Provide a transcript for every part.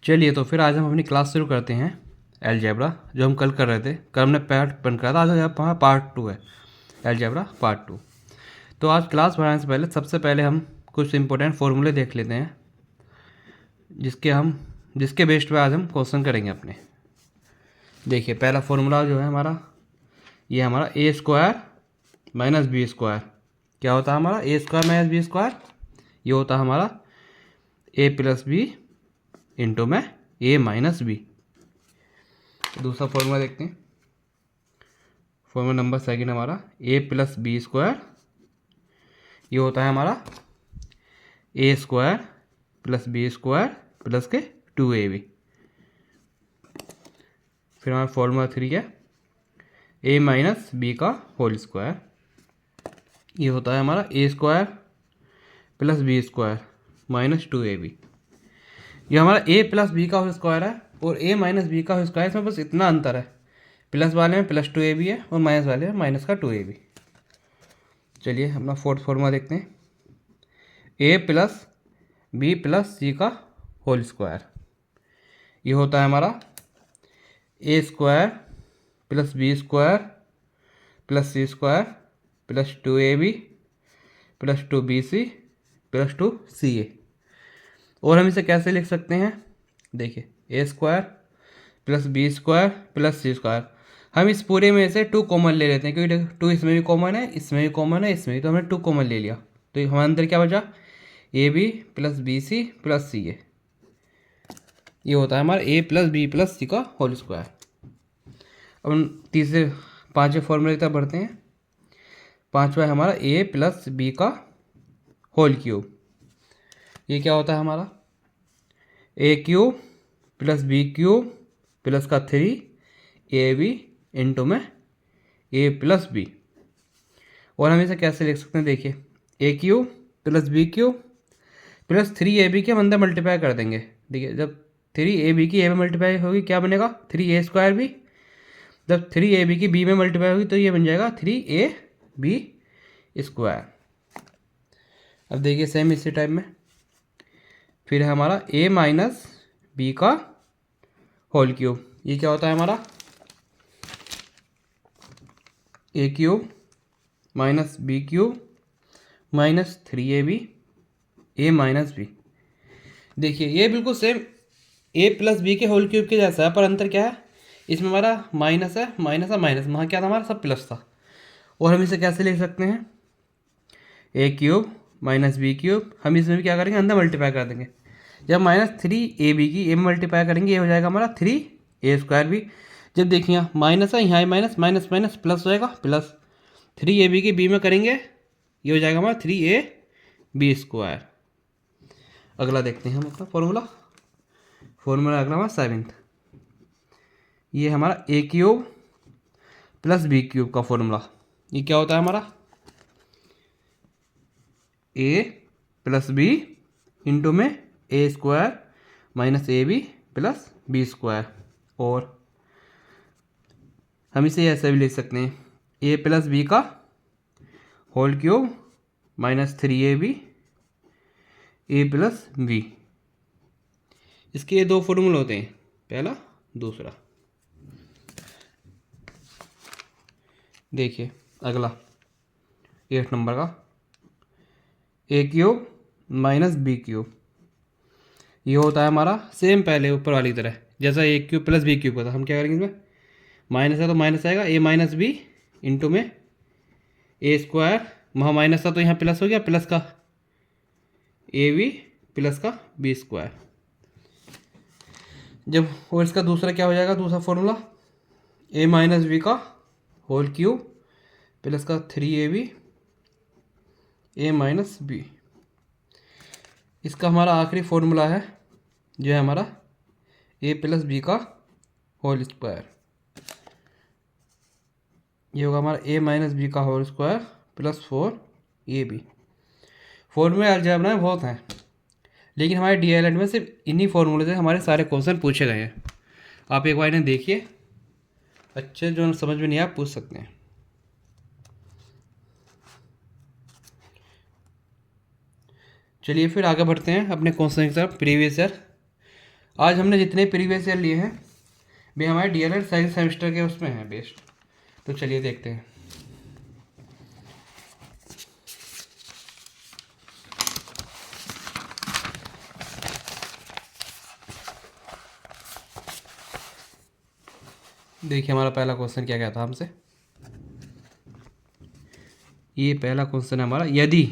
चलिए तो फिर आज हम अपनी क्लास शुरू करते हैं। अलजेब्रा जो हम कल कर रहे थे, कल हमने पार्ट 1 करा था, आज हमारा पार्ट 2 है, अलजेब्रा पार्ट 2। तो आज क्लास बढ़ाने से पहले सबसे पहले हम कुछ इंपॉर्टेंट फार्मूले देख लेते हैं, जिसके बेस्ड पे आज हम क्वेश्चन करेंगे अपने। देखिए पहला फार्मूला जो है हमारा, ये हमारा a square minus B square. क्या होता है हमारा a square minus B square? ये होता है हमारा ए प्लस बी इंटू में ए माइनस बी। दूसरा फॉर्मूला देखते हैं, फॉर्मूला नंबर सेकंड हमारा ए प्लस बी स्क्वायर। ये होता है हमारा a square plus B square plus के 2ab। फिर हमारा फॉर्मूला 3 है ए माइनस बी का होल स्क्वायर। ये होता है हमारा a square plus B square minus 2ab। ये हमारा ए प्लस बी का होल स्क्वायर है और ए माइनस बी का होल स्क्वायर, इसमें बस इतना अंतर है, प्लस वाले में प्लस 2ab है और माइनस वाले में माइनस का 2ab। चलिए अपना फोर्थ फॉर्मूला देखते हैं, a plus b plus c का होल स्क्वायर। ये होता है हमारा a square plus B square plus c square plus 2ab plus 2bc plus 2ca। और हम इसे कैसे लिख सकते हैं? देखिए a square plus B square plus c square, हम इस पूरे में से 2 कॉमन ले लेते हैं, क्योंकि 2 इसमें भी कॉमन है, इसमें भी कॉमन है, इसमें भी, तो हमने 2 कॉमन ले लिया। तो हमारे अंदर क्या बचा? A b plus b c plus c a. ये होता है हमारा a plus b plus c का होल स्क्वायर। अब हम तीसरे पाँचवें फॉर्मूले की तरफ बढ़ते हैं। पाँचवा है हमारा ए प्लस बी का होल क्यूब। ये क्या होता है हमारा? A cube plus b cube plus का 3ab इंटू में ए प्लस बी। और हम इसे कैसे लिख सकते हैं? देखिए a cube plus b cube plus 3ab के हम अंदर मल्टीप्लाई कर देंगे। देखिए जब 3ab की ए में मल्टीप्लाई होगी क्या बनेगा? 3a square B. जब 3ab की बी में मल्टीप्लाई होगी तो ये बन जाएगा 3ab स्क्वायर। अब देखिए सेम इसी टाइप में फिर है हमारा ए माइनस बी का होल क्यूब। ये क्या होता है हमारा? A cube minus b cube minus 3ab a minus b. देखिए ये बिल्कुल सेम ए प्लस बी के होल क्यूब के जैसा है, पर अंतर क्या है? इसमें हमारा माइनस है, माइनस है, माइनस, वहाँ क्या था हमारा? सब प्लस था। और हम इसे कैसे लिख सकते हैं? ए क्यूब माइनस बी क्यूब, हम इसमें भी क्या करेंगे? अंदर मल्टीप्लाई कर देंगे। जब माइनस 3ab की ए में मल्टीप्लाई करेंगे, ये हो जाएगा हमारा 3a स्क्वायर बी। जब देखिए माइनस है, यहाँ माइनस, माइनस माइनस प्लस हो जाएगा, प्लस 3ab की बी में करेंगे, ये हो जाएगा हमारा 3ab स्क्वायर। अगला देखते हैं हम अपना फॉर्मूला अगला हमारा 7th। ये हमारा a cube plus b cube का फॉर्मूला। ये क्या होता है हमारा? ए प्लस बी इंटू में a square minus A b plus B square. और हम इसे ऐसे भी लिख सकते हैं, ए प्लस बी का whole cube minus 3ab a plus b. इसके ये 2 फॉर्मूले होते हैं, पहला दूसरा। देखिए अगला 8 नंबर का ए क्यूब माइनस बी क्यूब। ये होता है हमारा सेम पहले ऊपर वाली तरह, जैसा ए क्यूब प्लस बी क्यूब का था। हम क्या करेंगे इसमें? माइनस है तो माइनस आएगा, ए माइनस बी इंटू में ए स्क्वायर, वहाँ माइनस था तो यहाँ प्लस हो गया, प्लस का ए बी प्लस का बी स्क्वायर। जब और इसका दूसरा क्या हो जाएगा? दूसरा फॉर्मूला ए माइनस बी का होल क्यूब प्लस का 3ab ए माइनस बी। इसका हमारा आखिरी फॉर्मूला है जो है हमारा ए प्लस बी का होल स्क्वायर। ये होगा हमारा ए माइनस बी का होल स्क्वायर प्लस 4ab। फॉर्मूले अलजेब्रा में बहुत हैं, लेकिन हमारे डीएलएड में सिर्फ इन्हीं फॉर्मूले से हमारे सारे क्वेश्चन पूछे गए हैं। आप एक बार इन्हें देखिए, अच्छे जो समझ में नहीं आप पूछ सकते हैं। चलिए फिर आगे बढ़ते हैं अपने क्वेश्चन की तरफ। प्रीवियस ईयर आज हमने जितने प्रीवियस ईयर लिए हैं वे हमारे डीएलएड सेकंड सेमेस्टर के उसमें हैं बेस्ड। तो चलिए देखते हैं। देखिए हमारा पहला क्वेश्चन क्या कहता हमसे। ये पहला क्वेश्चन है हमारा, यदि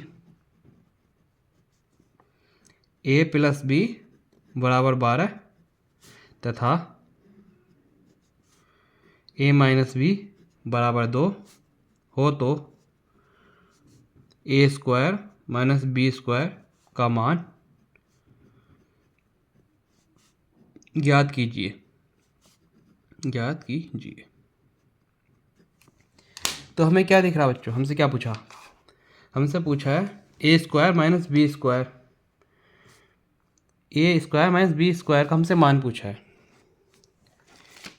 a प्लस बी बराबर 12 तथा a माइनस बी बराबर 2 हो तो a square minus B square का मान ज्ञात कीजिए। तो हमें क्या दिख रहा बच्चों, हमसे क्या पूछा, हमसे पूछा है a square minus B square, a square minus B square का हमसे मान पूछा है,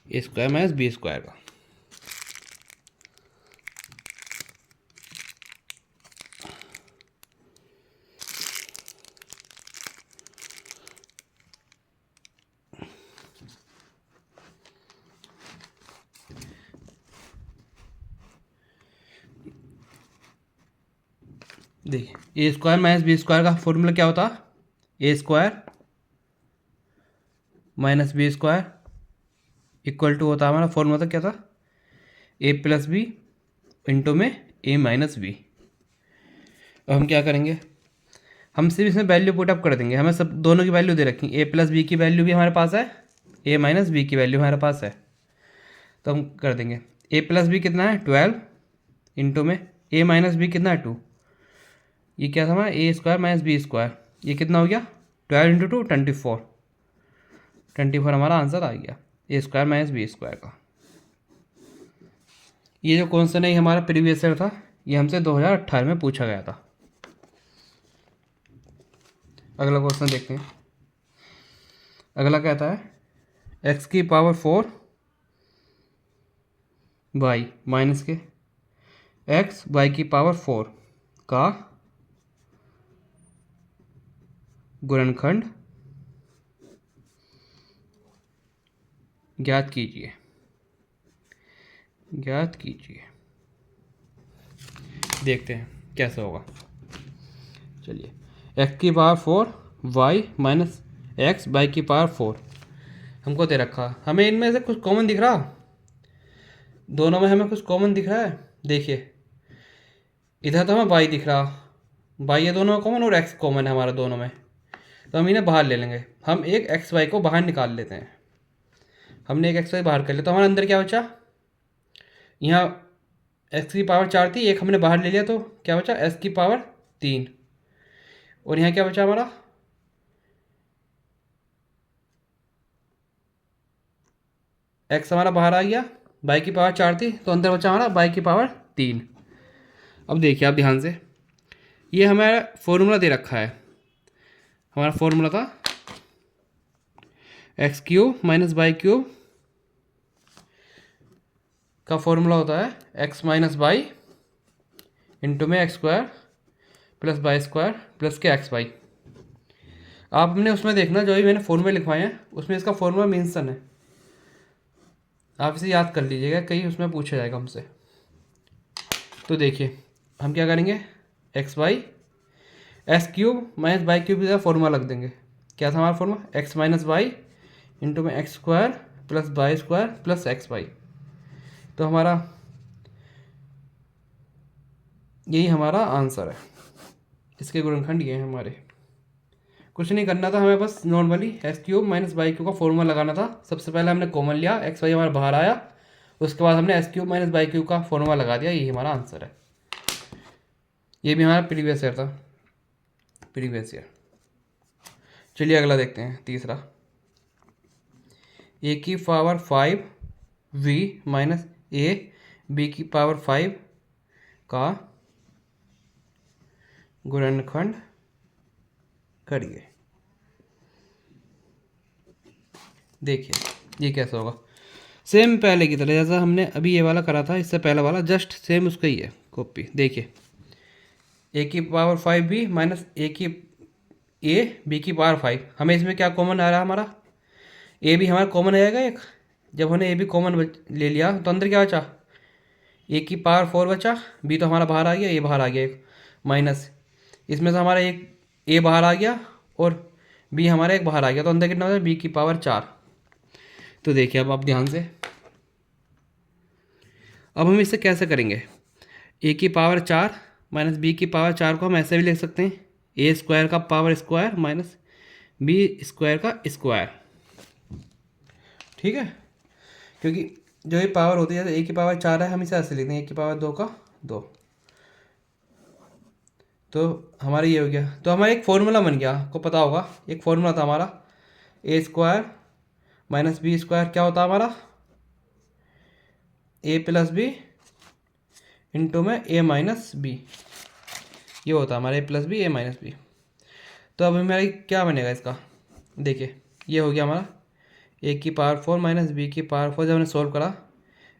a square minus B square का। देखिए a square minus B square का फॉर्मूला क्या होता, a square minus B square equal to होता हमारा फॉर्मूला था क्या था, ए प्लस बी इंटू में ए माइनस बी। अब हम क्या करेंगे, हम सिर्फ इसमें वैल्यू पुटअप कर देंगे। हमें सब दोनों की वैल्यू दे रखी, ए प्लस बी की वैल्यू भी हमारे पास है, ए माइनस बी की वैल्यू हमारे पास है। तो हम कर देंगे ए प्लस बी कितना है 12 इंटू में ए माइनस बी कितना है 2। ये क्या था हमारा a square minus B square, ये कितना हो गया 12 इंटू 2 24 हमारा आंसर आ गया ए स्क्वायर माइनस बी स्क्वायर का। ये जो क्वेश्चन है ये हमारा प्रीवियस ईयर था, ये हमसे 2018 में पूछा गया था। अगला क्वेश्चन देखते हैं। अगला कहता है x की पावर 4 y माइनस के x y की पावर 4 का गुणनखंड ज्ञात कीजिए। देखते हैं कैसे होगा। चलिए x की power 4 y minus x by की पावर 4 हमको दे रखा। हमें इनमें से कुछ कॉमन दिख रहा, दोनों में हमें कुछ कॉमन दिख रहा है। देखिए इधर तो हमें y दिख रहा, y ये दोनों में कॉमन और x कॉमन है हमारा दोनों में, तो हम इन्हें बाहर ले लेंगे। हम एक एक्स वाई को बाहर निकाल लेते हैं। हमने एक एक्स वाई बाहर कर लिया तो हमारे अंदर क्या बचा, यहाँ x की पावर 4 थी, एक हमने बाहर ले लिया तो क्या बचा s की पावर 3, और यहाँ क्या बचा हमारा x हमारा बाहर आ गया, y की पावर 4 थी तो अंदर बचा हमारा y की पावर 3। अब देखिए आप ध्यान से, ये हमारा फॉर्मूला दे रखा है। हमारा फॉर्मूला था X cube minus Y cube का फॉर्मूला होता है एक्स माइनस वाई इंटू में x square plus Y square plus के एक्स वाई। आपने उसमें देखना जो भी मैंने फॉर्मूले लिखवाए हैं उसमें इसका फॉर्मूला मेंशन है, आप इसे याद कर लीजिएगा, कहीं उसमें पूछा जाएगा हमसे। तो देखिए हम क्या करेंगे, x y x cube minus Y cube का फॉर्मूला लग देंगे। क्या था हमारा formula, x minus Y into में x square plus Y square plus x y. तो हमारा यही हमारा आंसर है, इसके गुणनखंड ये हैं हमारे। कुछ नहीं करना था हमें, बस normally X cube minus Y cube का फॉर्मूला लगाना था। सबसे पहले हमने कॉमन लिया, एक्स वाई हमारा बाहर आया, उसके बाद हमने X cube minus Y cube का फॉर्मूला लगा दिया, यही हमारा आंसर है। ये भी हमारा प्रीवियस ईयर था, प्रीवियस ईयर। चलिए अगला देखते हैं, तीसरा ए की पावर 5 v माइनस ए बी की पावर 5 का गुणनखंड करिए। देखिए ये कैसे होगा, सेम पहले की तरह जैसा हमने अभी ये वाला करा था, इससे पहला वाला जस्ट सेम उसका ही है कॉपी। देखिए ए की पावर 5 बी माइनस ए बी की पावर 5, हमें इसमें क्या कॉमन आ रहा है हमारा, ए भी हमारा कॉमन आएगा एक, जब हमने ए भी कॉमन ले लिया तो अंदर क्या बचा, ए की पावर 4 बचा, बी तो हमारा बाहर आ गया, ए बाहर आ गया एक, माइनस इसमें से हमारा एक ए बाहर आ गया और बी हमारा एक बाहर आ गया, तो अंदर कितना होता है बी की पावर 4। तो देखिए अब आप ध्यान से, अब हम इसे कैसे करेंगे, ए की पावर 4 माइनस बी की पावर 4 को हम ऐसे भी लिख सकते हैं, ए स्क्वायर का power square minus B square का स्क्वायर। ठीक है, क्योंकि जो ये पावर होती है, जैसे ए की पावर 4 है हम इसे ऐसे लिखते हैं, ए की पावर 2 का 2, तो हमारा ये हो गया। तो हमारा एक फॉर्मूला बन गया, आपको पता होगा एक फॉर्मूला था हमारा, a square minus B square क्या होता है हमारा, ए प्लस बी इंटू में ए माइनस बी, ये होता है हमारा a plus B A minus B. तो अब हमारा क्या बनेगा इसका, देखिए ये हो गया हमारा ए की पावर 4 माइनस बी की पावर 4, जब हमने सोल्व करा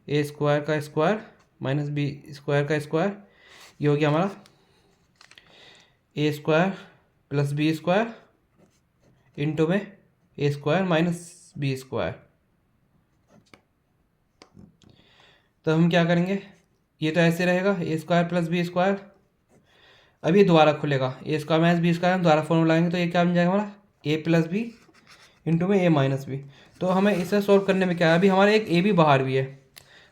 ए स्क्वायर का स्क्वायर माइनस बी स्क्वायर का स्क्वायर, ये हो गया हमारा a square plus B square into में a square minus B square. तो हम क्या करेंगे, ये तो ऐसे रहेगा a square plus B square, अब ये दोबारा खुलेगा a square minus B square, हम दोबारा फॉर्मूला लगाएंगे तो ये क्या बन जाएगा हमारा ए प्लस बी इंटू में ए माइनस बी। तो हमें इसे सोल्व करने में क्या है, अभी हमारे एक ए भी बाहर भी है,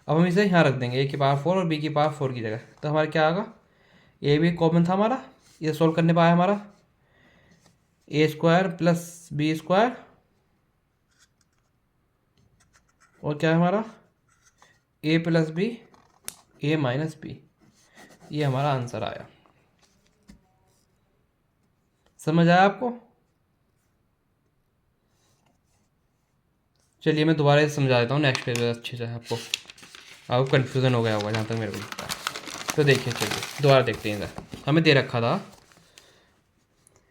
अब हम इसे यहाँ रख देंगे ए की पावर 4 और बी की पावर 4 की जगह, तो हमारा क्या आएगा, ए भी कॉमन था हमारा, ये सोल्व करने पर आया हमारा a square plus B square और क्या है हमारा a plus B A minus B, ये हमारा आंसर आया। समझ आया आपको? चलिए मैं दोबारा से समझा देता हूँ नेक्स्ट पेज अच्छे से, आपको कन्फ्यूज़न हो गया होगा जहाँ तक मेरे को लगता है। तो देखिए चलिए दोबारा देखते हैं, इधर हमें दे रखा था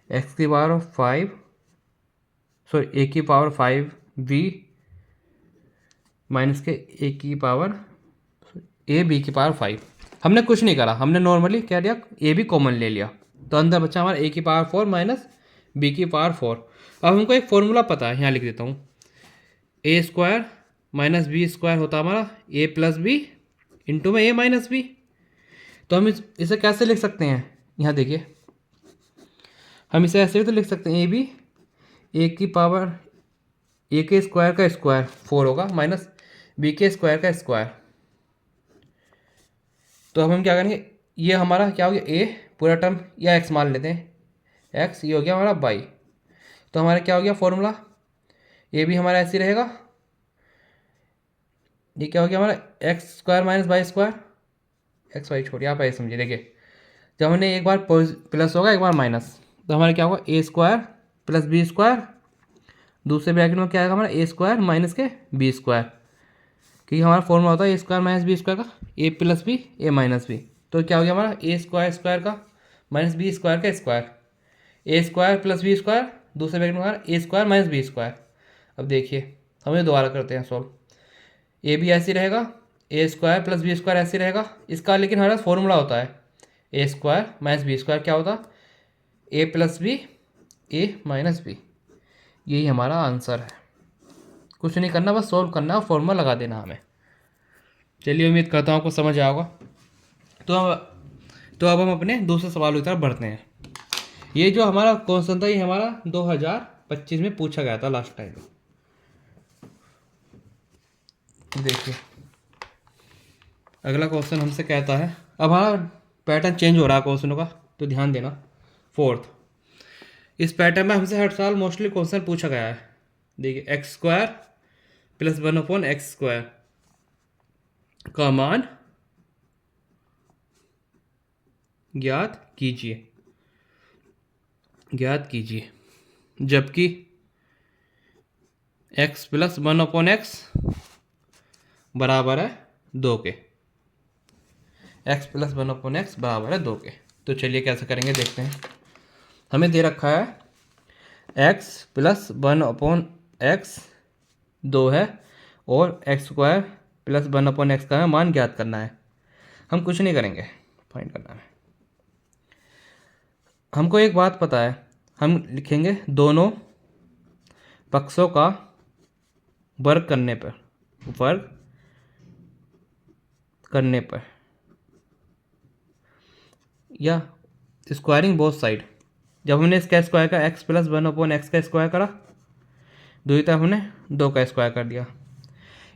एक्स की पावर 5 सॉरी ए की पावर 5 बी माइनस के ए की पावर ए बी की पावर 5, हमने कुछ नहीं करा, हमने नॉर्मली क्या लिया ए भी कॉमन ले लिया, तो अंदर बचा हमारा ए की पावर 4 माइनस बी की पावर 4। अब हमको एक फॉर्मूला पता है, यहाँ लिख देता हूँ, ए स्क्वायर माइनस बी स्क्वायर होता है हमारा ए प्लस बी इंटू में ए माइनस बी। तो हम इसे कैसे लिख सकते हैं, यहाँ देखिए हम इसे ऐसे भी तो लिख सकते हैं, ए बी ए की पावर ए के स्क्वायर का स्क्वायर 4 होगा माइनस बी के स्क्वायर का स्क्वायर। तो अब हम क्या करेंगे, ये हमारा क्या हो गया ए पूरा टर्म या एक्स मान लेते हैं, एक्स ये हो गया हमारा बाई, तो हमारा क्या हो गया फॉर्मूला, ये भी हमारा ऐसे ही रहेगा, ये क्या हो गया हमारा X square minus Y square, X Y छोड़िए आप ऐसे समझिए, देखिए जब हमने एक बार प्लस होगा एक बार माइनस, तो हमारा क्या होगा ए स्क्वायर प्लस बी स्क्वायर, दूसरे ब्रैकेट में क्या आएगा हमारा ए स्क्वायर माइनस के बी स्क्वायर, क्योंकि हमारा फॉर्मूला होता है a square minus B square का ए प्लस बी ए माइनस बी। तो क्या हो गया हमारा ए स्क्वायर स्क्वायर का माइनस बी स्क्वायर का square, a square plus B square, दूसरे ब्रैकेट में हमारा a square minus B square. अब देखिए हम ये दोबारा करते हैं सॉल्व, ए भी ऐसे रहेगा a square plus B square ऐसे रहेगा, इसका लेकिन हमारा फॉर्मूला होता है a square minus B square क्या होता ए प्लस बी ए माइनस बी, यही हमारा आंसर है। कुछ नहीं करना, बस सॉल्व करना और फॉर्मूला लगा देना हमें। चलिए उम्मीद करता हूँ आपको समझ आया होगा। तो अब हम अपने दूसरे सवाल की तरफ बढ़ते हैं। ये जो हमारा क्वेश्चन था ये हमारा 2025 में पूछा गया था लास्ट टाइम। देखिए अगला क्वेश्चन हमसे कहता है, अब हमारा पैटर्न चेंज हो रहा है क्वेश्चनों का, तो ध्यान देना। फोर्थ, इस पैटर्न में हमसे हर साल मोस्टली क्वेश्चन पूछा गया है। देखिए x square plus 1/x square का मान ज्ञात कीजिए जबकि x प्लस 1/x बराबर है 2 के, x प्लस 1/x बराबर है 2 के। तो चलिए कैसे करेंगे देखते हैं। हमें दे रखा है x प्लस 1/x 2 है और एक्स स्क्वायर प्लस 1/x का मान ज्ञात करना है। हम कुछ नहीं करेंगे, फाइंड करना है। हमको एक बात पता है, हम लिखेंगे दोनों पक्षों का वर्क करने पर या स्क्वायरिंग बोथ साइड। जब हमने इसका स्क्वायर का एक्स प्लस 1/x का स्क्वायर करा, दूसरी तरफ हमने 2 का स्क्वायर कर दिया।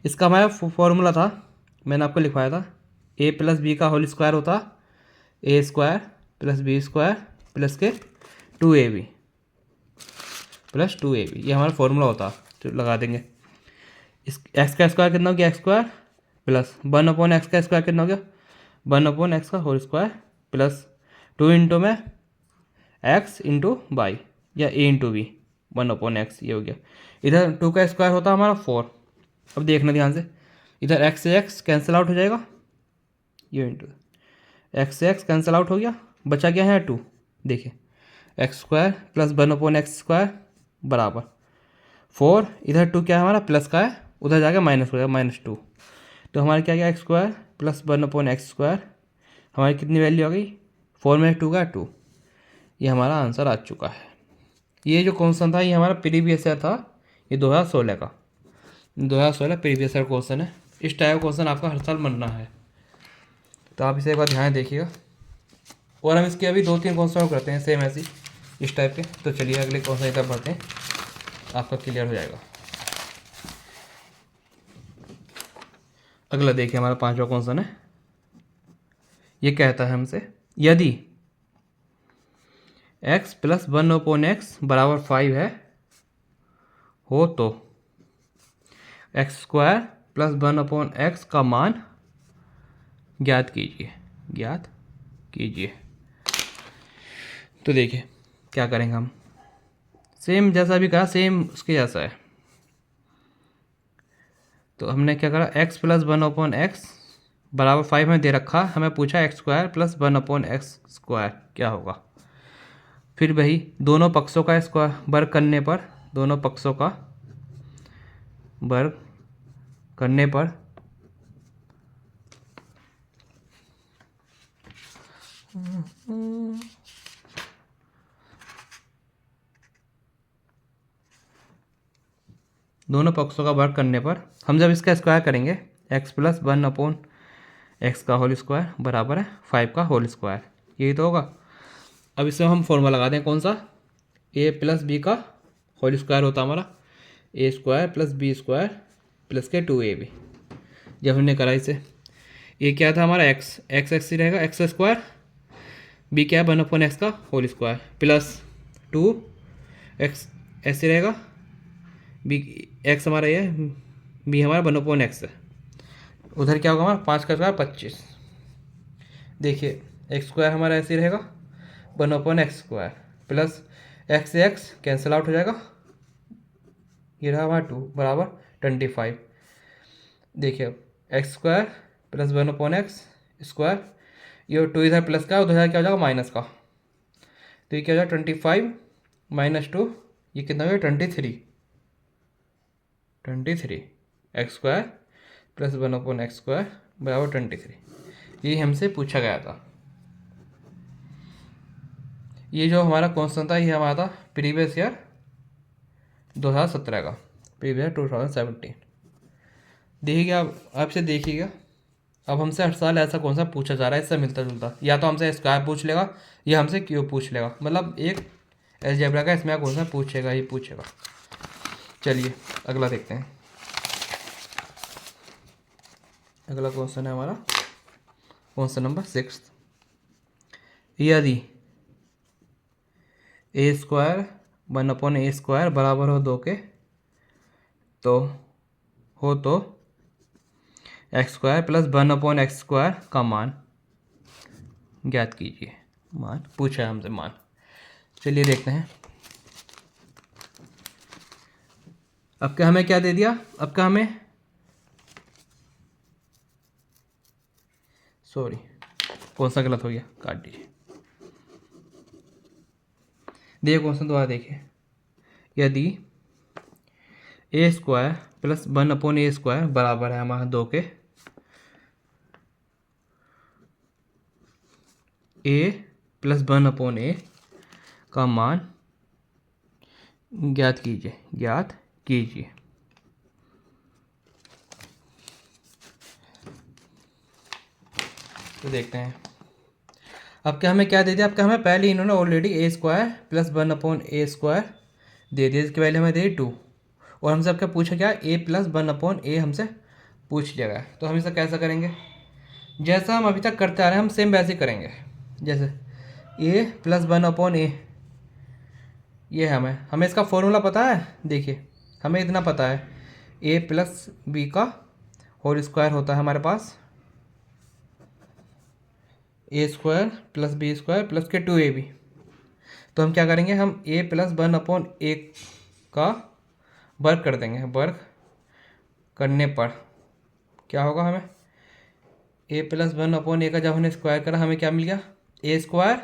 इसका हमारा फॉर्मूला था, मैंने आपको लिखवाया था, a प्लस बी का होल स्क्वायर होता a square plus B square plus के 2ab प्लस 2ab, ये हमारा फॉर्मूला होता। तो लगा देंगे। इस एक्स का स्क्वायर कितना हो गया, एक्स स्क्वायर प्लस 1/x का स्क्वायर कितना हो गया, 1/x का होल स्क्वायर प्लस 2 इंटू में x इंटू बाई या a इंटू बी 1/x, ये हो गया। इधर 2 का स्क्वायर होता हमारा 4। अब देखना ध्यान से, इधर x से x कैंसिल आउट हो जाएगा, ये इंटू x से x कैंसिल आउट हो गया, बचा क्या है 2। देखिए x square plus 1/x square बराबर 4, इधर 2 क्या है हमारा प्लस का है, उधर जाके माइनस हो जाएगा -2। तो हमारा क्या गया x square plus 1/x square, हमारी कितनी वैल्यू आ गई, 4 में 2 का 2। ये हमारा आंसर आ चुका है। ये जो क्वेश्चन था ये हमारा प्रीवियस ईयर था, ये 2016 का, 2016 प्रीवियस ईयर क्वेश्चन है। इस टाइप का क्वेश्चन आपका हर साल बनना है, तो आप इसे एक बार ध्यान देखिएगा। और हम इसके अभी 2-3 क्वेश्चन और करते हैं सेम ऐसी इस टाइप के। तो चलिए अगले क्वेश्चन की तरफ बढ़ते हैं, आपका क्लियर हो जाएगा। अगला देखिए हमारा 5वां क्वेश्चन है। ये कहता है हमसे, यदि x प्लस 1/x बराबर 5 है हो तो एक्स स्क्वायर प्लस 1/x का मान ज्ञात कीजिए। तो देखिए क्या करेंगे हम, सेम जैसा भी कहा सेम उसके जैसा है। तो हमने क्या करा, x प्लस 1/x बराबर 5 में दे रखा, हमें पूछा x square plus 1/x square क्या होगा। फिर वही दोनों पक्षों का स्क्वायर वर्ग करने पर, दोनों पक्षों का वर्ग करने पर दोनों पक्षों का वर्ग करने पर हम जब इसका स्क्वायर करेंगे, x प्लस 1/x का होल स्क्वायर बराबर है 5 का होल स्क्वायर, यही तो होगा। अब इसमें हम फॉर्मूला लगा दें, कौन सा, a प्लस बी का होल स्क्वायर होता हमारा a square plus B square plus के 2ab। जब हमने करा इसे, ये क्या था हमारा x ही रहेगा एक्स स्क्वायर, b क्या है 1/x का होल स्क्वायर प्लस 2x ऐसे रहेगा, बी एक्स हमारा ये है, बी हमारा 1/x है। उधर क्या होगा हमारा 5 का स्क्वायर 25। देखिए एक्स स्क्वायर हमारा ऐसे ही रहेगा 1/x स्क्वायर प्लस एक्स से एक्स कैंसिल आउट हो जाएगा, ये रहा हमारा 2 बराबर 25। देखिए x square plus 1/x square, ये 2 इधर प्लस का उधर क्या हो जाएगा माइनस का, तो ये क्या हो जाएगा 25 - 2, ये कितना हो गया 23 x square plus 1/x square बराबर 23। ये हमसे पूछा गया था। ये जो हमारा क्वेश्चन था ये हमारा था प्रीवियस ईयर 2017 का, प्रीवियस 2017। देखिएगा आपसे, देखिएगा अब हमसे हर साल ऐसा कौन सा पूछा जा रहा है, इससे मिलता जुलता, या तो हमसे स्क्वायर पूछ लेगा या हमसे क्यूब पूछ लेगा, मतलब एक अलजेब्रा का इसमें कौन सा पूछेगा ही पूछेगा। चलिए अगला देखते हैं। अगला क्वेश्चन है हमारा क्वेश्चन नंबर 6। यदि a स्क्वायर 1/a स्क्वायर बराबर हो 2 के, तो x square plus 1/x square का मान ज्ञात कीजिए। मान पूछा है हमसे, मान। चलिए देखते हैं। अब क्या हमें क्या दे दिया, अब क्या हमें सॉरी कौन सा गलत हो गया, काट दीजिए। देखिए क्वेश्चन दोबारा देखिए। यदि a square plus 1/a square बराबर है हमारा 2 के, a प्लस 1/a का मान ज्ञात कीजिए। तो देखते हैं अब क्या हमें क्या दे दिया। अब क्या हमें पहले इन्होंने ऑलरेडी ए स्क्वायर प्लस 1/a² दे दिया, इसकी वैल्यू हमें दे 2, और हमसे अब क्या पूछा गया, a प्लस 1/a हमसे पूछ लिया गया। तो हम इसे कैसा करेंगे, जैसा हम अभी तक करते आ रहे हैं हम सेम वैसे ही करेंगे। जैसे a प्लस 1/a, ये हमें इसका फॉर्मूला पता है। देखिए हमें इतना पता है, a प्लस बी का होल स्क्वायर होता है हमारे पास a² प्लस b² प्लस के 2ab। तो हम क्या करेंगे, हम a प्लस 1/a का वर्ग कर देंगे। वर्ग करने पर क्या होगा, हमें a प्लस 1/a का जब हमने स्क्वायर करा हमें क्या मिल गया, a²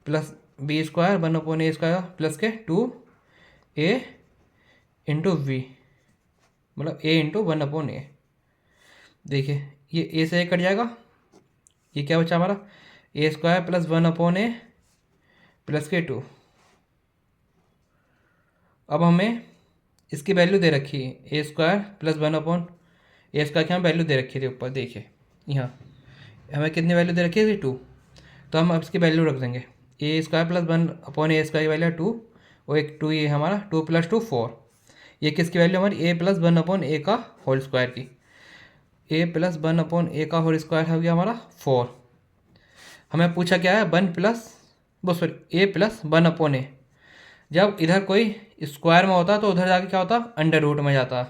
plus b² 1/a² plus के 2a इंटू वी, मतलब a इंटू 1/a। देखिए ये a से a कट जाएगा, ये क्या बचा हमारा, a² प्लस 1/a प्लस के 2। अब हमें इसकी वैल्यू दे रखी है a² प्लस 1/a² की हम वैल्यू दे रखी थी ऊपर। देखिए यहाँ हमें कितनी वैल्यू दे रखी है, 2। तो हम अब इसकी वैल्यू रख देंगे, a² प्लस 1/a² की वैल्यू 2, और एक 2 ये हमारा 2 प्लस 2 4। ये किसकी वैल्यू हमारी, a प्लस 1/a का होल स्क्वायर की। a प्लस 1/a का होल स्क्वायर हो गया हमारा 4। हमें पूछा क्या है, 1 प्लस a प्लस 1/a। जब इधर कोई स्क्वायर में होता तो उधर जाके क्या होता, अंडर रूट में जाता,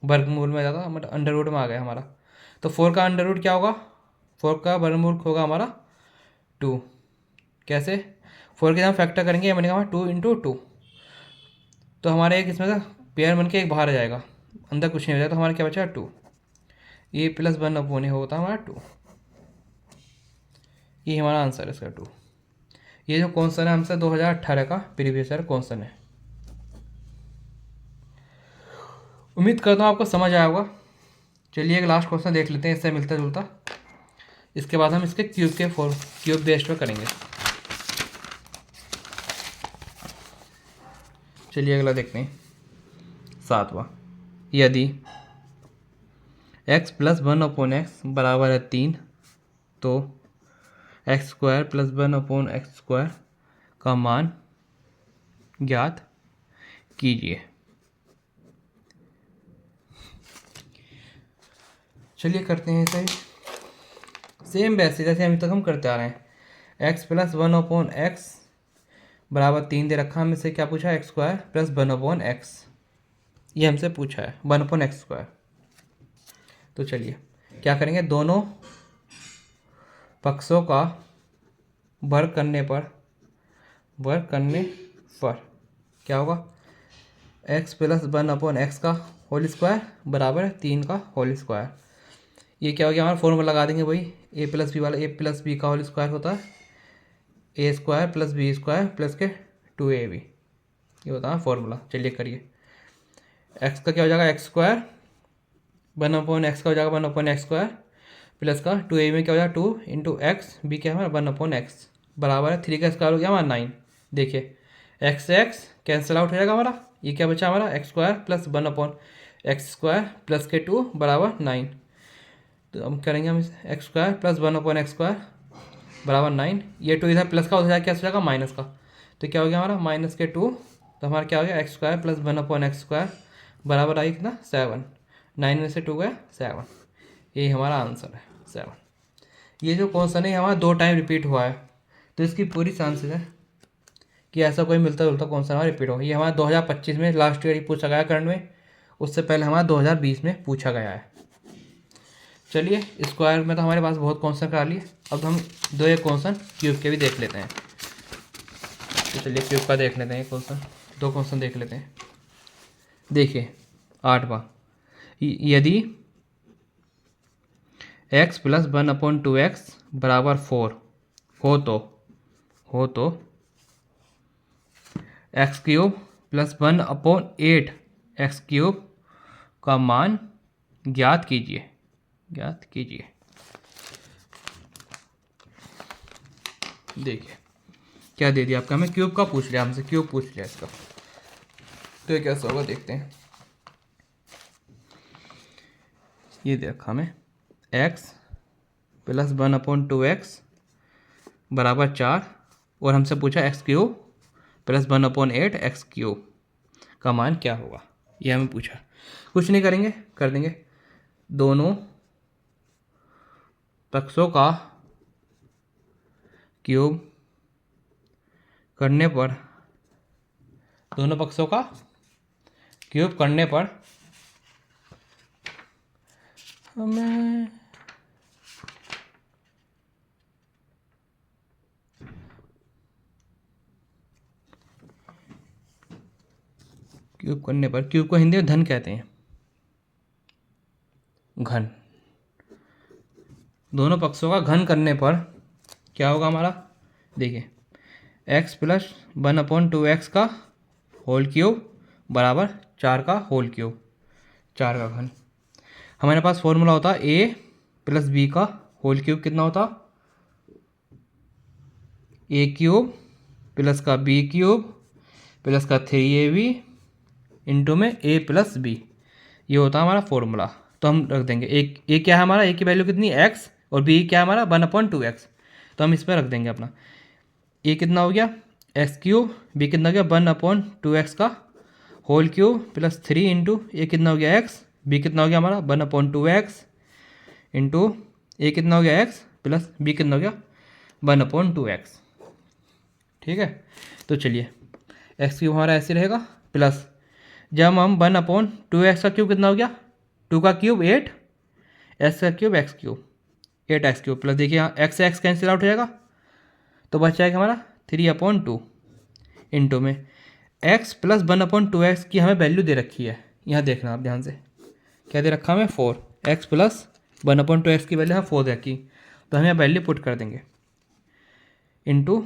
वर्गमूल में जाता, मतलब अंडर रूट में आ गया हमारा। तो 4 का अंडर रूट क्या होगा, 4 का वर्गमूल होगा हमारा 2। कैसे, 4 के हम फैक्टर करेंगे, ये बनेगा हमारा 2 इंटू 2। तो हमारे एक इसमें से पेयर बन के एक बाहर आ जाएगा, अंदर कुछ नहीं हो जाएगा। तो हमारा क्या बचा, 2। ए प्लस 1/a होता है हमारा 2। ये हमारा आंसर है इसका 2। ये जो क्वेश्चन है हमसे 2018 का प्रीवियस ईयर क्वेश्चन है। उम्मीद करता हूँ आपको समझ आया होगा। चलिए एक लास्ट क्वेश्चन देख लेते हैं इससे मिलता जुलता, इसके बाद हम इसके क्यूब बेस्ड पे करेंगे। चलिए अगला देखते हैं, 7वां। यदि x प्लस 1/x बराबर है 3, तो x² प्लस 1/x² का मान ज्ञात कीजिए। चलिए करते हैं इसे सेम वैसे जैसे अभी तक हम करते आ रहे हैं। x प्लस 1/x बराबर 3 दे रखा, हम इससे क्या पूछा, x² प्लस 1/x, ये हमसे पूछा है 1/x²। तो चलिए क्या करेंगे, दोनों पक्षों का वर्ग करने पर क्या होगा, x प्लस 1/x का होल स्क्वायर बराबर 3 का होल स्क्वायर। ये क्या हो गया, हमारा फॉर्मूला लगा देंगे वही, a प्लस बी वाला, a प्लस बी का होल स्क्वायर होता है a² प्लस b² प्लस के 2ab, ये होता है फॉर्मूला। चलिए करिए, x का क्या हो जाएगा, x² 1/x का हो जाएगा 1/x² प्लस का 2a में क्या हो जाएगा 2 इंटू एक्स, बी क्या है हमारा 1/x बराबर है 3 का स्क्वायर हो गया हमारा 9। देखिए x से x कैंसिल आउट हो जाएगा हमारा, ये क्या बचा हमारा x² प्लस 1/x² प्लस के 2 बराबर 9। तो हम करेंगे हम x² प्लस 1/x² बराबर 9, ये 2 इधर प्लस का हो जाएगा, क्या हो जाएगा माइनस का। तो क्या हो गया हमारा माइनस के 2, तो हमारा क्या हो गया x² प्लस 1/x² बराबर आई कितना 7। 9 में से 2 गया 7, यही हमारा आंसर है 7। ये जो क्वेश्चन है हमारा 2 टाइम रिपीट हुआ है, तो इसकी पूरी चांसेस है कि ऐसा कोई मिलता जुलता क्वेश्चन हमारा रिपीट हो। ये हमारा 2025 में लास्ट ईयर ही पूछा गया करंट में, उससे पहले हमारा 2020 में पूछा गया है। चलिए स्क्वायर में तो हमारे पास बहुत क्वेश्चन करा लिए, अब हम 2 एक क्वेश्चन क्यूब के भी देख लेते हैं। तो चलिए क्यूब का देख लेते हैं क्वेश्चन, 2 क्वेश्चन देख लेते हैं। देखिए 8वां, यदि x प्लस 1/2x बराबर 4 हो तो x³ प्लस 1/8 x³ का मान ज्ञात कीजिए। देखिए क्या दे दिया आपका, हमें क्यूब का पूछ लिया, हमसे क्यूब पूछ लिया इसका। तो ये कैसा होगा देखते हैं। ये देखा हमें x प्लस 1/2x बराबर 4, और हमसे पूछा x³ प्लस 1/8 x³ का मान क्या होगा, ये हमें पूछा। कुछ नहीं करेंगे, कर देंगे दोनों पक्षों का क्यूब करने पर, दोनों पक्षों का क्यूब करने पर हमें क्यूब करने पर, क्यूब को हिंदी में धन कहते हैं, घन, दोनों पक्षों का घन करने पर क्या होगा हमारा, देखिए x प्लस 1/2x का होल क्यूब बराबर 4 का होल क्यूब, 4 का घन। हमारे पास फॉर्मूला होता a प्लस b का होल क्यूब, कितना होता, a³ प्लस का b³ प्लस का 3ab इंटू में a प्लस b, ये होता है हमारा फॉर्मूला। तो हम रख देंगे a क्या है हमारा, a की वैल्यू कितनी x, और b क्या है हमारा 1/2x, तो हम इस पर रख देंगे अपना a कितना हो गया x³ b कितना हो गया 1/2x का whole cube plus 3 into a कितना हो गया x, b कितना हो गया हमारा 1/2x इंटू a कितना हो गया x प्लस b कितना हो गया 1/2x। ठीक है, तो चलिए x³ हमारा ऐसे रहेगा, प्लस जब हम 1/2x का क्यूब कितना हो गया, 2 का क्यूब 8, x का क्यूब x³, 8x³ प्लस देखिए यहाँ x से x कैंसिल आउट हो जाएगा, तो बच जाएगा हमारा 3/2 इंटू में x प्लस 1/2x की हमें वैल्यू दे रखी है, यहाँ देखना आप ध्यान से, क्या दे रखा हमें 4, x प्लस 1/2x की वैल्यू हमें 4 दे रखी, तो हम यहाँ वैल्यू पुट कर देंगे इंटू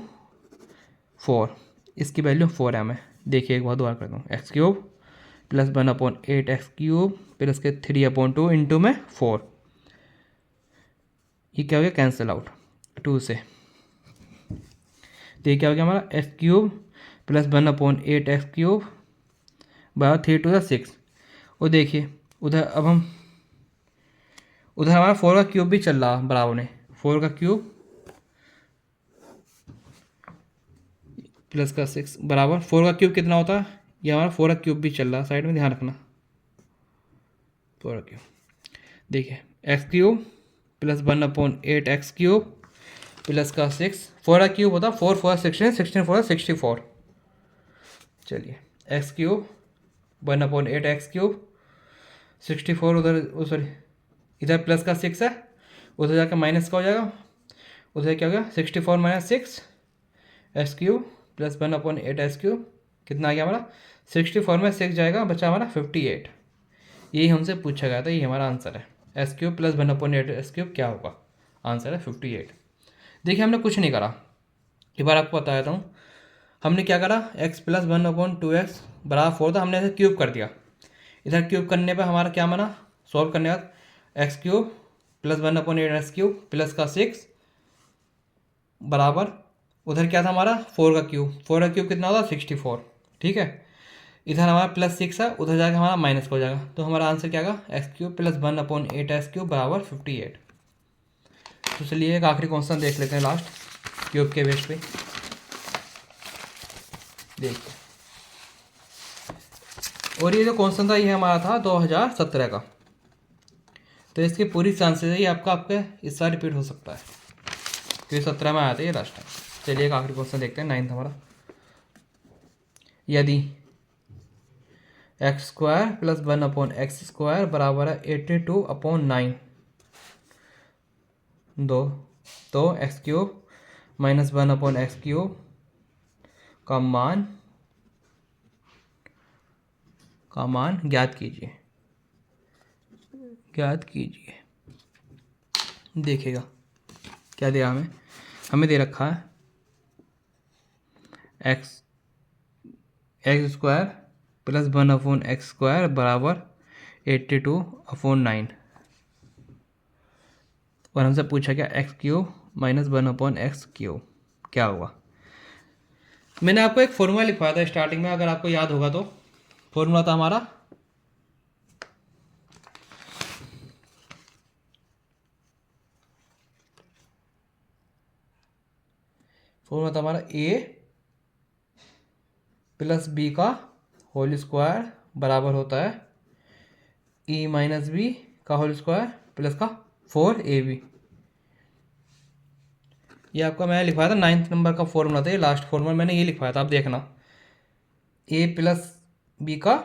4, इसकी वैल्यू 4 है हमें, देखिए एक बार दोबारा कर दूँ, x³ प्लस 1/8 x³ प्लस के 3/2 इंटू में 4, ये क्या हो गया कैंसिल आउट 2 से, तो ये क्या हो गया हमारा x³ प्लस 1/8 x³ बराबर 3 2 6, और देखिए उधर अब हम उधर हमारा 4 का क्यूब भी चल रहा बराबर में, 4 का क्यूब प्लस का 6 बराबर 4 का क्यूब कितना होता है, ये हमारा 4 का क्यूब भी चल रहा है, साइड में ध्यान रखना 4 का क्यूब, देखिए x³ प्लस 1/8 x³ प्लस का 6, 4 का क्यूब होता 4 4 16 16 4 64, चलिए x³ 1/8 x³ 64, उधर सॉरी इधर प्लस का 6 है, उधर जाकर माइनस का हो जाएगा, उधर क्या हो गया 64 माइनस 6 x³ प्लस 1/8 x³ कितना आ गया हमारा 64 में 6 जाएगा, बचा हमारा 58, यही हमसे पूछा गया था, ये हमारा आंसर है, x³ प्लस 1/8 x³ क्या होगा, आंसर है 58। देखिए हमने कुछ नहीं करा, एक बार आपको बता देता हूँ, हमने क्या करा x प्लस 1/2x बराबर 4 था, हमने ऐसे क्यूब कर दिया, इधर क्यूब करने पर हमारा क्या बना, सॉल्व करने के बाद x³ प्लस 1/8 x³ प्लस का 6 बराबर उधर क्या था हमारा 4 का क्यूब, 4 का क्यूब कितना होता 64, ठीक है, इधर हमारा प्लस 6 है, उधर जाकर हमारा माइनस हो जाएगा, तो हमारा आंसर क्या होगा x³ प्लस 1/8 x³ बराबर 58। तो चलिए एक आखिरी क्वेश्चन देख लेते हैं लास्ट क्यूब के बेस पे, देखिए, और ये जो क्वेश्चन था ये हमारा था 2017 का, तो इसकी पूरी चांसेस है ये आपके इस बार रिपीट हो सकता है, क्योंकि 17 में आया था ये लास्ट टाइम। चलिए एक आखिरी क्वेश्चन देखते हैं 9th हमारा, यदि x² प्लस 1/x² बराबर है 82/9 दो, तो x³ माइनस 1/x³ का मान ज्ञात कीजिए, देखिएगा क्या दिया हमें दे रखा है x² प्लस 1/x² बराबर 82/9, और हमसे पूछा गया x³ माइनस 1/x³ क्या होगा। मैंने आपको एक फॉर्मूला लिखवाया था स्टार्टिंग में, अगर आपको याद होगा तो, फॉर्मूला था हमारा फॉर्मूला था हमारा ए प्लस बी का होल स्क्वायर बराबर होता है ई माइनस बी का होल स्क्वायर प्लस का 4ab। ये आपका मैंने लिखवाया था 9th नंबर का फॉर्मूला था, ये लास्ट फॉर्मूला मैंने ये लिखवाया था, आप देखना। ए प्लस बी का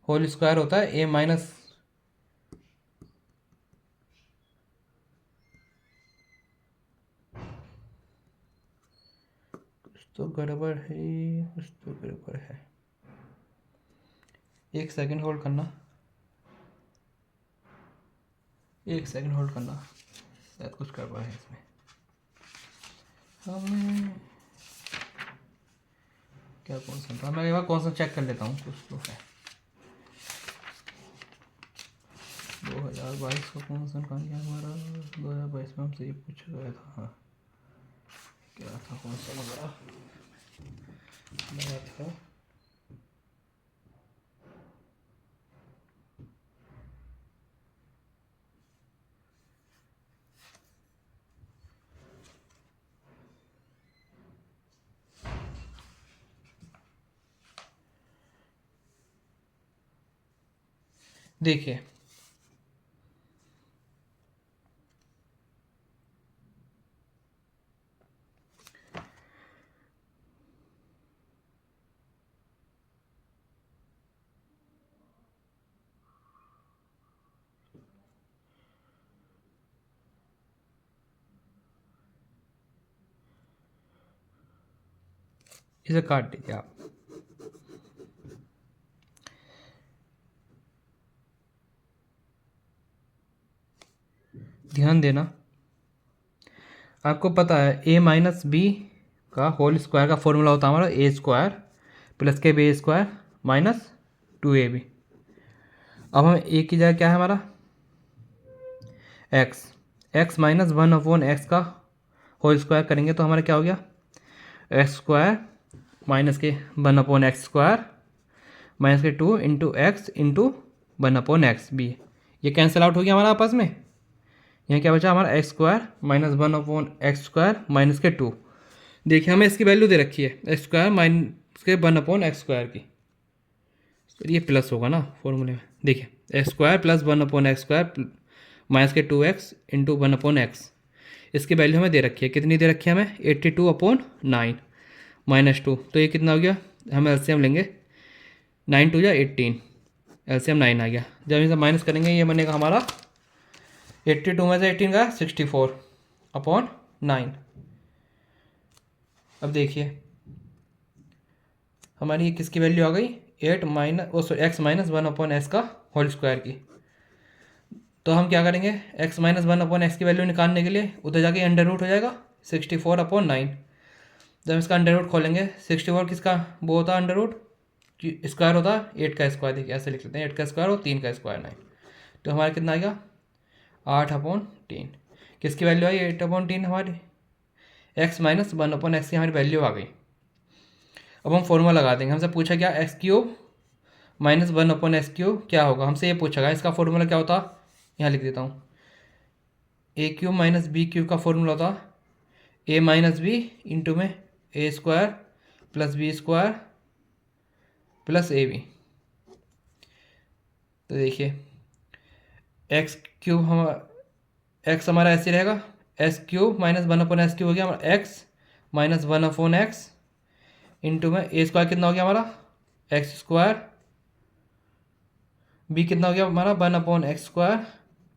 होल स्क्वायर होता है ए माइनस कुछ तो गड़बड़ है, कुछ तो गड़बड़ है। एक सेकंड होल्ड करना, एक सेकंड होल्ड करना, शायद कुछ गड़बड़ है इसमें। हमें क्या कौन सा था, मैं एक बार कौन सा चेक कर लेता हूँ, कुछ तो है। 2022 का कौन सा कहाँ गया हमारा, 2022 में हमसे ये पूछा गया था। हाँ क्या था, कौन सा नंबर था। देखिए इसे काट दीजिए आप। ध्यान देना, आपको पता है ए माइनस बी का होल स्क्वायर का फॉर्मूला होता है हमारा ए स्क्वायर प्लस के बी स्क्वायर माइनस 2ab। अब हम ए की जगह क्या है हमारा एक्स, एक्स माइनस 1/x का होल स्क्वायर करेंगे तो हमारा क्या हो गया एक्स स्क्वायर माइनस के 1/x स्क्वायर माइनस के 2 into X into 1/x B. ये कैंसिल आउट हो गया हमारा आपस में। यहाँ क्या बचा हमारा X square minus 1/x square minus के 2। देखिए हमें इसकी वैल्यू दे रखी है एक्स स्क्वायर माइनस के 1/x स्क्वायर की, तो ये प्लस होगा ना फॉर्मूले में। देखिए x square plus 1/x square minus के 2x इंटू 1/x, इसकी वैल्यू हमें दे रखी है, कितनी दे रखी है हमें 82/9 माइनस 2, तो ये कितना हो गया, हम एलसीएम लेंगे 9 2 या 18, एलसीएम 9 आ गया। जब इसे माइनस करेंगे ये बनेगा हमारा 82 में से 18 का 64/9। अब देखिए हमारी ये किसकी वैल्यू आ गई 8 माइनस एक्स माइनस 1/x का होल स्क्वायर की। तो हम क्या करेंगे x माइनस 1/x की वैल्यू निकालने के लिए उधर जाके अंडर रूट हो जाएगा 64/9। जब इसका अंडर रूट खोलेंगे 64 किसका वो होता है अंडर रूट स्क्वायर होता है 8 का स्क्वायर। देखिए ऐसे लिख लेते हैं 8 का स्क्वायर और 3 का स्क्वायर 9, तो हमारा कितना आएगा 8/3। किसकी वैल्यू आई 8/3 हमारी x माइनस 1/x की हमारी वैल्यू आ गई। अब हम फॉर्मूला लगा देंगे, हमसे पूछा क्या x cube minus 1/x cube क्या होगा, हमसे ये पूछा गया। इसका फॉर्मूला क्या होता, यहाँ लिख देता हूँ, a cube minus b cube का फॉर्मूला होता ए माइनस बी इंटू में a square plus B square plus a b. तो देखिए एक्स क्यूब हम एक्स हमारा ऐसे रहेगा S cube minus 1/x cube हो गया हमारा एक्स माइनस 1/x इंटू में ए स्क्वायर कितना हो गया हमारा एक्स स्क्वायर, बी कितना हो गया हमारा 1/x स्क्वायर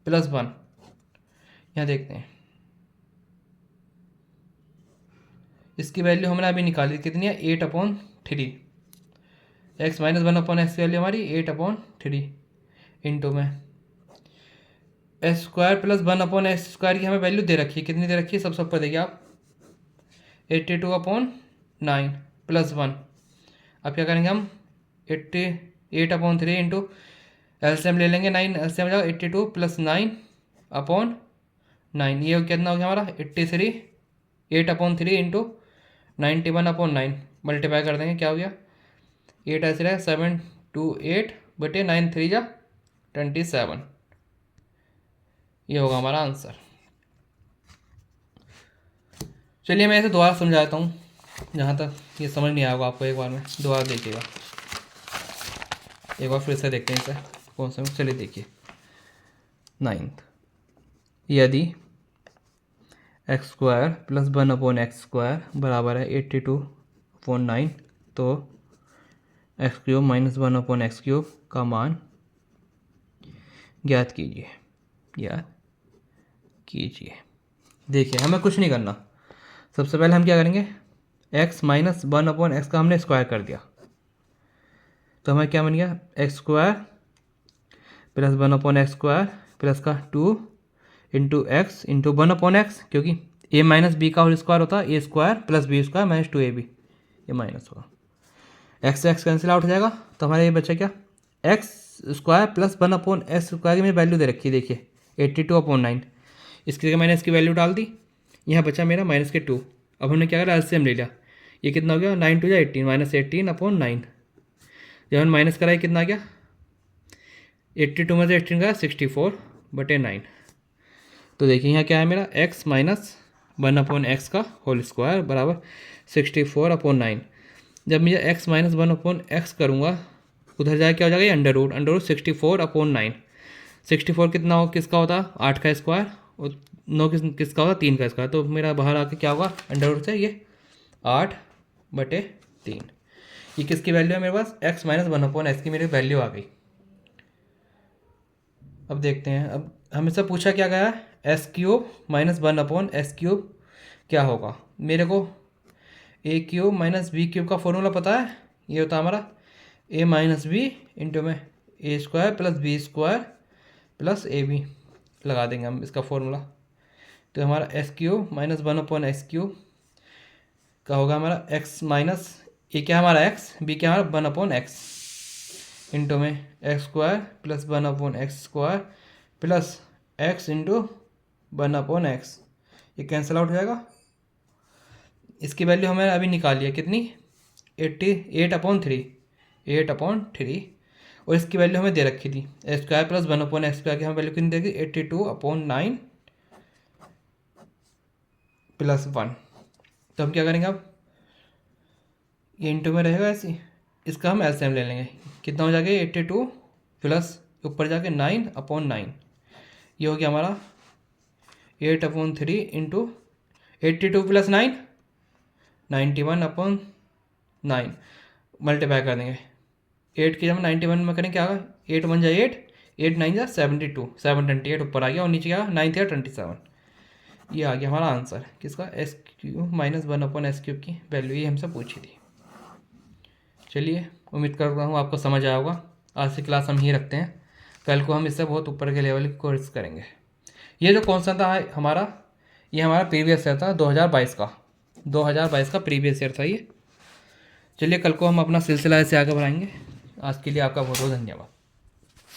प्लस 1। यहाँ देखते हैं इसकी वैल्यू हमने अभी निकाली कितनी है 8/3। एक्स माइनस 1/x की वैल्यू हमारी 8/3 इंटू में S square plus 1/x square की हमें वैल्यू दे रखी है, कितनी दे रखी है सबसे ऊपर देखिए आप 82/9 प्लस 1। अब क्या करेंगे हम 8/3 इंटू एलसीएम ले लेंगे 9, एलसीएम जाएगा 82 प्लस 9/9, ये कितना हो गया हमारा 83 8/3 इंटू 91/9 मल्टीप्लाई कर देंगे क्या हो गया 8 ऐसे रहेगा 728/9 3 जा 27। ये होगा हमारा आंसर। चलिए मैं इसे दोबारा समझाता हूँ, जहाँ तक ये समझ नहीं आएगा आपको एक बार में दोबारा देखिएगा। एक बार फिर से देखते हैं इसे कौन सा। चलिए देखिए, 9th, यदि एक्स स्क्वायर प्लस 1/x² बराबर है 82/9, तो x³ माइनस 1/x³ का मान ज्ञात कीजिए। ज्ञात कीजिए। देखिए हमें कुछ नहीं करना, सबसे पहले हम क्या करेंगे, x माइनस 1/x का हमने स्क्वायर कर दिया, तो हमें क्या बन गया, x² प्लस 1/x² प्लस का 2 इंटू एक्स इंटू 1/x, क्योंकि a माइनस बी का होल स्क्वायर होता है a² plus b² minus 2ab, ये माइनस होगा, x से x कैंसिल आउट हो जाएगा, तो हमारा ये बचा क्या, x² प्लस 1/x² की मेरी वैल्यू दे रखी है, देखिए 82/9, इसकी जगह मैंने इसकी वैल्यू डाल दी, यहाँ बचा मेरा -2। अब हमने क्या करा, एलसीएम ले लिया, ये कितना हो गया, 9 2 जा 18 माइनस 18/9, जब हमने माइनस करा ये कितना आ गया, 82 में से 18 का 64/9। तो देखिए यहाँ क्या है मेरा, x माइनस 1/x का होल स्क्वायर बराबर 64/9। जब मैं x माइनस 1/x करूँगा, उधर जाए क्या हो जाएगा, ये अंडर रूट 64/9। 64 कितना हो, किसका होता है, 8 का स्क्वायर, और 9 किसका होगा, 3 का स्क्वायर, तो मेरा बाहर आके क्या होगा, अंडर रूट से ये 8/3। ये किसकी वैल्यू है मेरे पास, x माइनस 1/x की मेरी वैल्यू आ गई। अब देखते हैं, अब हमसे पूछा क्या गया है, s³ माइनस 1/s³ क्या होगा। मेरे को a³ माइनस b³ का फॉर्मूला पता है, ये होता है हमारा a माइनस बी इंटू में a² plus b² plus ab, लगा देंगे हम इसका फॉर्मूला, तो हमारा s³ माइनस 1/s³ का होगा हमारा x माइनस, ये क्या हमारा x, b क्या हमारा 1/x इंटू में x² plus 1/x² plus x into 1/x, ये कैंसिल आउट हो जाएगा। इसकी वैल्यू हमें अभी निकाली है कितनी, 8/3, और इसकी वैल्यू हमें दे रखी थी x² प्लस 1/x² की हमें वैल्यू कितनी देगी, 82/9 प्लस 1। तो हम क्या करेंगे, अब ये इंटू में रहेगा ऐसी, इसका हम एलसीएम ले लेंगे, कितना हो जाएगा 82 प्लस ऊपर जाके 9/9, ये हो गया हमारा 8/3 इंटू 82 प्लस 9 91/9, मल्टीप्लाई कर देंगे 8 की जब 91 में करें क्या होगा, 8 1 जा 8, 8 9 जा 72, 728 ऊपर आ गया, और नीचे क्या 9 थे 27, ये आ गया हमारा आंसर किसका, s³ माइनस 1/s³ की वैल्यू ये हमसे पूछी थी। चलिए उम्मीद करता हूँ आपको समझ आया होगा। आज की क्लास हम ही रखते हैं, कल को हम इससे बहुत ऊपर के लेवल की कोर्स करेंगे। ये जो क्वेश्चन था हमारा, ये हमारा प्रीवियस ईयर था 2022 का प्रीवियस ईयर था ये। चलिए कल को हम अपना सिलसिला ऐसे आगे बढ़ाएंगे। आज के लिए आपका बहुत बहुत धन्यवाद।